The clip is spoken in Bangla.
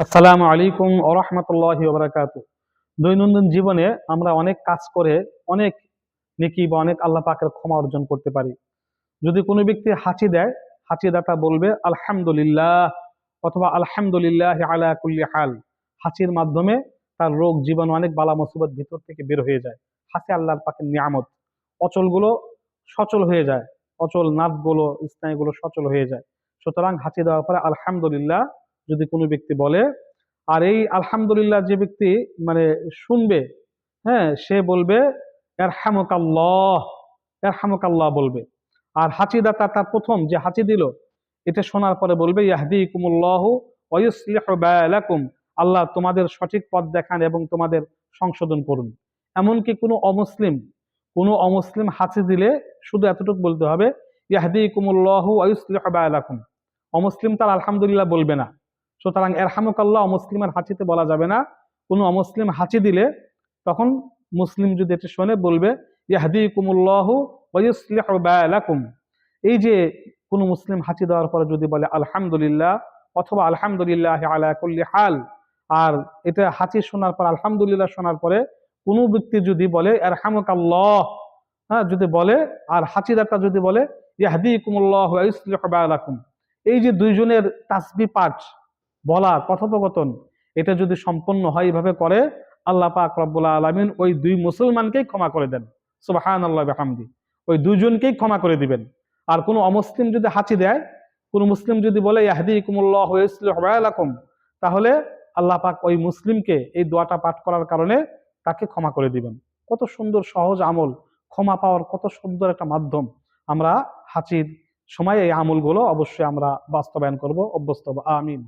আসসালামু আলাইকুম ওয়া রাহমাতুল্লাহি ওয়া বারাকাতুহু। দৈনন্দিন জীবনে আমরা অনেক কাজ করে অনেক নেকি বা অনেক আল্লাহ পাকের ক্ষমা অর্জন করতে পারি। যদি কোনো ব্যক্তি হাঁচি দেয়, হাঁচিদাতা বলবে আলহামদুলিল্লাহ অথবা আলহামদুলিল্লাহি আলা কুল্লি হাল। হাঁচির মাধ্যমে তার রোগ জীবাণু অনেক বালা মুসিবত ভিতর থেকে বের হয়ে যায়। হাঁচি আল্লাহর পাকের নিয়ামত। অচলগুলো সচল হয়ে যায়, অচল নার্ভগুলো স্নায়ুগুলো সচল হয়ে যায়। সুতরাং হাঁচি দেওয়ার পরে আলহামদুলিল্লাহ যদি কোনো ব্যক্তি বলে, আর এই আলহামদুলিল্লাহ যে ব্যক্তি মানে শুনবে, হ্যাঁ, সে বলবে এরহামুকাল্লাহ, এরহামুকাল্লাহ বলবে। আর হাঁচিদাতা তার প্রথম যে হাঁচি দিল, এটা শোনার পরে বলবে ইয়াহদিকুমুল্লাহু ওয়া ইউসলিহু বালাকুম, আল্লাহ তোমাদের সঠিক পথ দেখান এবং তোমাদের সংশোধন করুন। এমনকি কোনো অমুসলিম হাঁচি দিলে শুধু এতটুকু বলতে হবে ইয়াহদিকুমুল্লাহু ওয়া ইউসলিহু বালাকুম। অমুসলিম তার আলহামদুলিল্লাহ বলবে না। সুতরাং এরহামুকাল্লাহ অমুসলিমের হাঁচিতে বলা যাবে না। কোনো অমুসলিম হাঁচি দিলে তখন মুসলিম যদি এটা শোনে বলবে ইয়াহদিকুমুল্লাহু ওয়া ইউসলিহু বালাকুম। এই যে কোনো মুসলিম হাঁচি দেওয়ার পরে যদি বলে আলহামদুলিল্লাহ অথবা আলহামদুলিল্লাহ আলা কুল্লি হাল, আর এটা হাঁচি শোনার পর আলহামদুলিল্লাহ শোনার পরে কোনো ব্যক্তি যদি বলে এরহামুকাল্লাহ, হ্যাঁ, যদি বলে, আর হাঁচিদারটা যদি বলে ইয়াহদিকুমুল্লাহু ওয়া ইউসলিহু বালাকুম, এই যে দুইজনের তাসবিহ পাঠ বলা কথোপকথন, এটা যদি সম্পন্ন হয় এইভাবে করে, আল্লাহ পাক রব্বুল আলামিন ওই দুই মুসলমানকেই ক্ষমা করে দেন। সুবহানাল্লাহি ওয়া বিহামদি। ওই দুইজনকেই ক্ষমা করে দিবেন। আর কোনো অমুসলিম যদি হাঁচি দেয়, কোনো মুসলিম যদি বলে ইয়াহদিকুমুল্লাহু ওয়া ইউসলিহু বালাকুম, তাহলে আল্লাহ পাক ওই মুসলিমকে এই দোয়াটা পাঠ করার কারণে তাকে ক্ষমা করে দিবেন। কত সুন্দর সহজ আমল, ক্ষমা পাওয়ার কত সুন্দর একটা মাধ্যম। আমরা হাঁচির সময় এই আমলগুলো অবশ্যই আমরা বাস্তবায়ন করব, অভ্যস্ত হব। আমিন।